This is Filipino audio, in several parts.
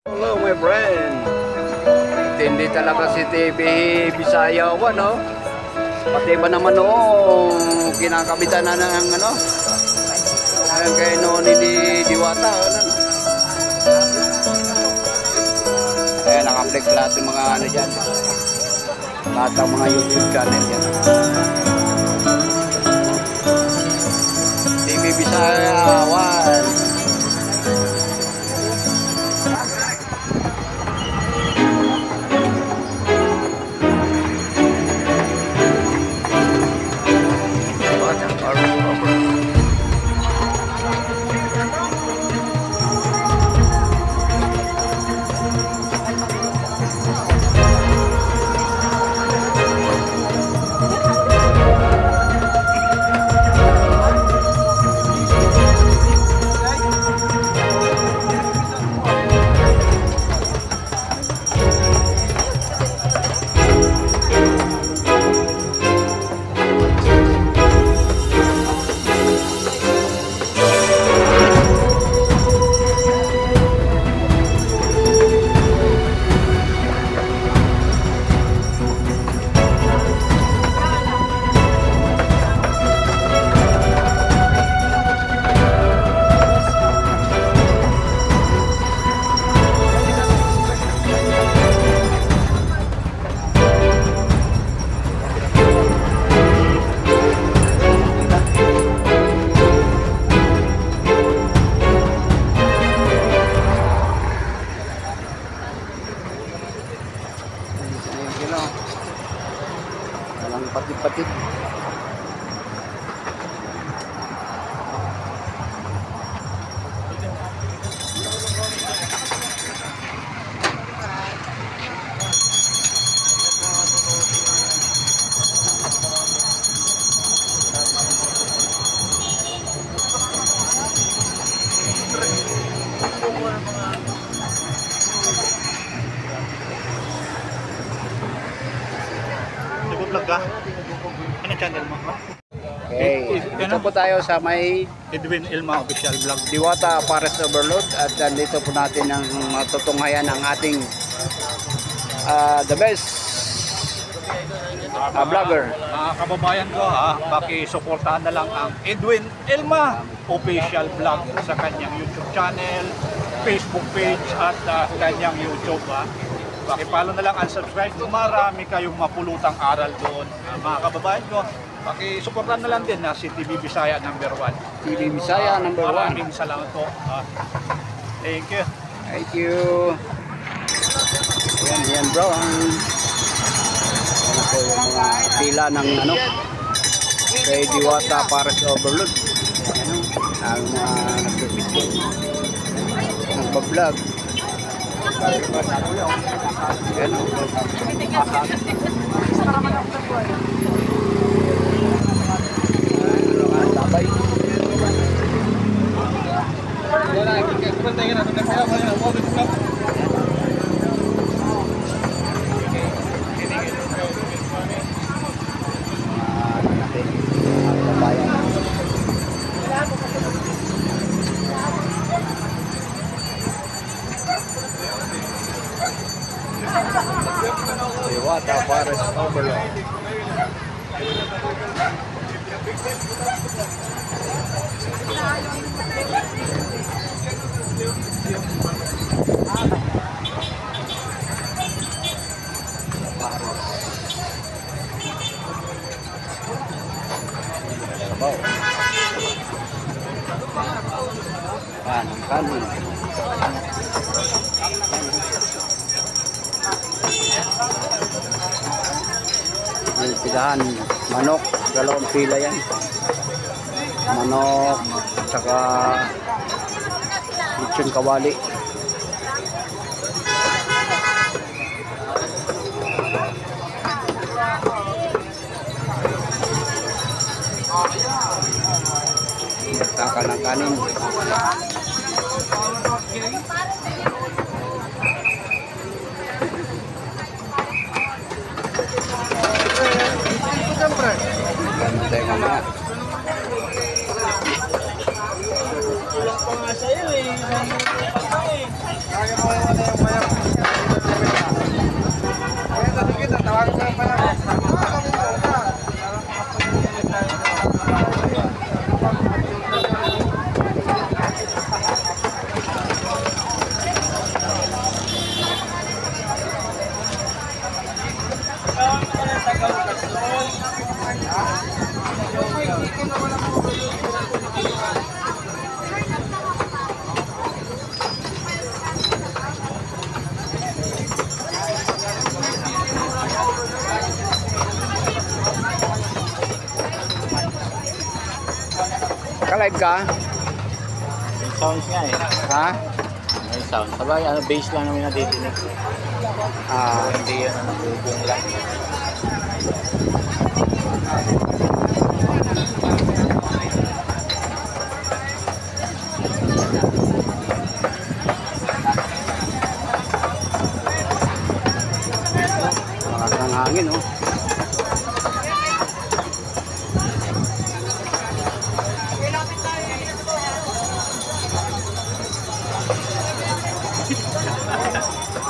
Hello my friend. Hindi talaga si TV Bisaya no? Pati ba naman kinakabitan na ng ayun kay ni Diwata Ayan, nakaplex lahat yung mga dyan. Lahat ng mga YouTube channel yan. TV Bisaya 1. Walang patid-patid. Vlog ka? Ano channel mo? Okay, dito po tayo sa may Edwin Ilma Official Vlog. Diwata Forest Overload at dito po natin ang matutunghayan ng ating the best vlogger. Mga kababayan ko paki-suportahan na lang ang Edwin Ilma Official Vlog sa kanyang YouTube channel, Facebook page at kanyang YouTube Paki-follow na lang and subscribe. Marami kayong mapulutang aral doon. Mga kababayan ko, paki-suportahan na lang din si TV Bisaya number 1. TV Bisaya number 1. Maraming salamat po. Thank you. Thank you. Yan bro, ang yung mga pila ng kay Diwata Forest Overload. Ang nagpa-vlog. Yan tabay. Diwata Forest Overload. Sabaw. Kanin. Yung pilahan, manok, dalawang pila yan. Manok, saka lechon kawali. Taka ng kanin. Gantay ka na. Kulang pa nga sa'yo eh. Naka-live ka? May sounds nga eh. Ha? May sounds. Sabay, ano, bass lang namin nadidinig. Hindi yan ang bubong lang. Lakas ng hangin, oh.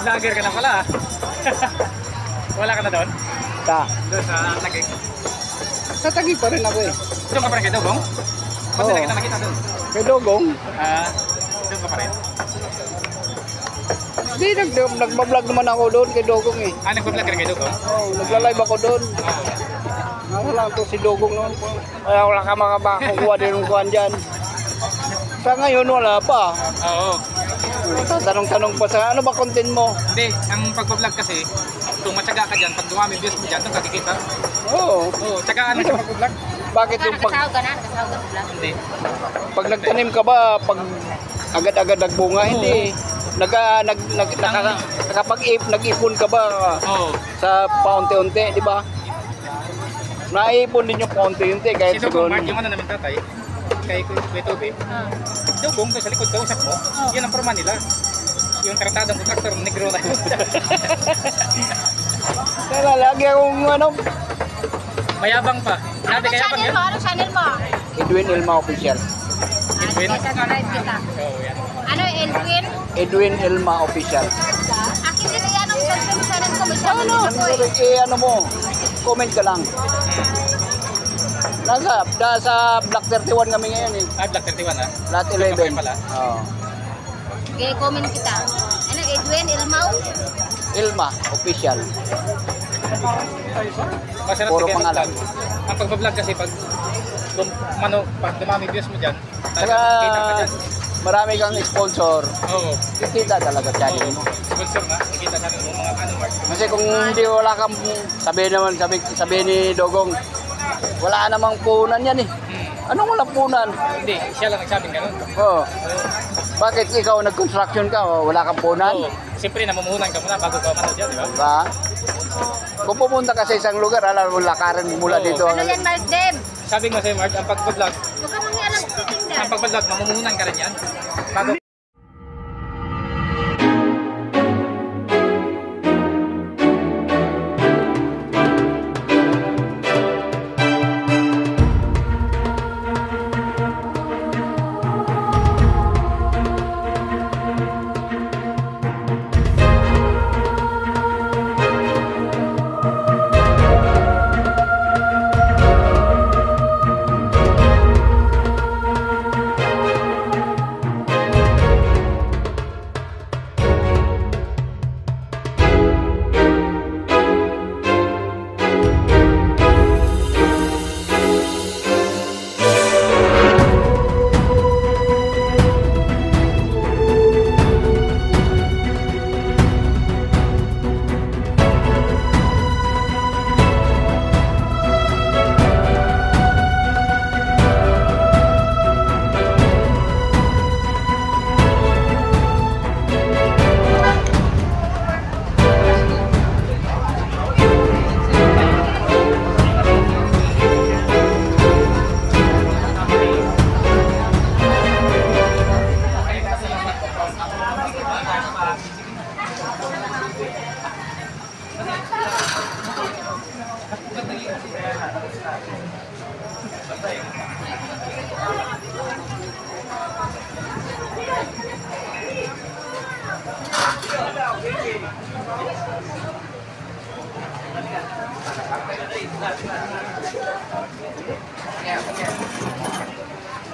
Lager ka na pala ah. Wala ka na doon? Doon sa Tagig. Tatagi pa rin ako eh. Doon ka pa rin kay Dogong? Ba't Oo. hindi kita nakita doon? Kay Dogong, Doon ka pa rin? hindi, nagbablog naman ako doon kay Dogong eh. Nag-vlog ka rin kay Dogong? Oh, nagla-live ako doon. Ano lang to si Dogong noon. Kaya wala ka makakuha din ng kuhan dyan. Sa ngayon wala pa. Oo. Tatanong-tanong pa sa ano ba content mo? Hindi, ang pag-vlog kasi, kung matyaga ka dyan, pag dumami views mo dyan, doon kakikita. Oo. Oo, tsagaan mo sa pag-vlog. Bakit yung pag, Hindi. pag nagtanim ka ba, pag agad-agad nagbunga, hindi. Nag-ipon ka ba Oo. sa paunti-unti, di ba? Naipon din yung paunti-unti kahit Si Dogong siguro. Mark, yung ano namin tatay, kay Kuya Toby. Dogong, doon sa likod, kausap mo, yan ang forma nila. Yung tratadong kontraktor, negro na yun. Kaya lagi akong ano, Mayabang pa. Grabe kaya yabang yan. Ano channel mo? Edwin Elma Official. Edwin? Subscribe kita. Oo, yan. Ano, Edwin? Edwin Elma Official. Akin din yan ang subscribe channel ko. May channel ko eh. Ano mo, comment ka lang. Nasa Black 31 kami ngayon eh. Black 31 ah. Lot 11. pala. Oo. Okay, comment kita. Ano, Edwin Ilmao? Elma Official. Masarap Puro tigyan ng pangalan. vlog. Ang pag-vlog kasi pag pag dumami views mo dyan, Saka talagang kita ka dyan. marami kang sponsor. Oo. Kikita talaga channel mo. Sponsor na, nakikita natin yung mga ano mark. Kasi kung hindi wala kang sabi ni Dogong, wala namang punan yan eh. Anong walang punan? Hindi, siya lang nagsabing ganun. Oo. Bakit ikaw nag-construction ka, wala kang punan? Oo. Siyempre, namumuhunan ka muna bago ka mano dyan, di ba? Diba? Kung pupunta ka sa isang lugar, alam mo lakaran mula Oo. dito. Ano yan, Mark Deb? Sabi mo sa'yo, Mark, ang pag-vlog, Huwag ka mangyarang sa tingnan. ang pag-vlog, mamumuhunan ka rin yan. Bago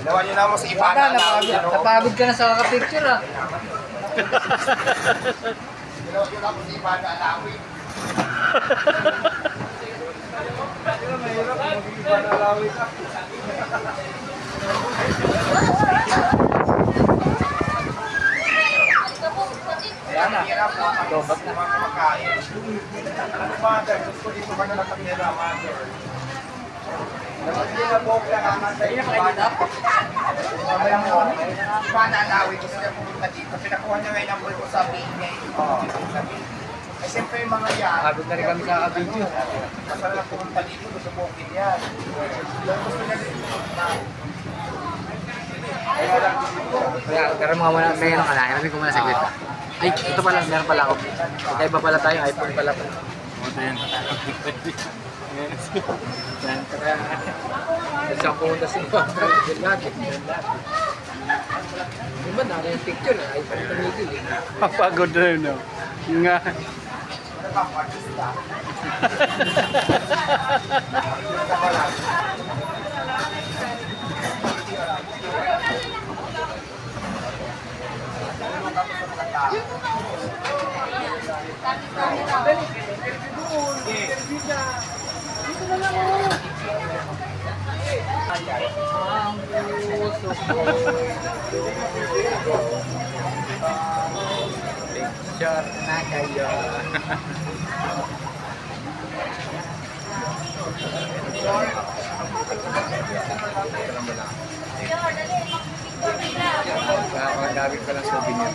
Gawa niyo naman sa iba na Napagod ka na sa kakapicture ah. Ginawa niyo naman sa iba na alawin. Yan na. Dobat na. Makain. Mother, gusto dito ka na lang kanila, mother. Hindi na po kailangan sa Ibana. Ibana Alawi, gusto niya pumunta dito. Pinakuha niya ngayon ang bulto sa Bingay. Eh, siyempre yung mga yan. Abot na rin kami sa video. Masarap na pumunta dito, gusto po yan. Gusto niya dito pumunta. Kaya, pero mga muna, kaya nung kalahin, namin ko muna sa kwenta. Ay, ito pala, meron pala ako. Magkaiba pala tayo, iPhone pala pala. Yan, kaya, isang pumunta sa iba, yan lagi. Diba, nari yung picture, iPhone tumigil eh. Papagod rin, no? Nga. Picture na kayo. Kaya gamit ko lang souvenir.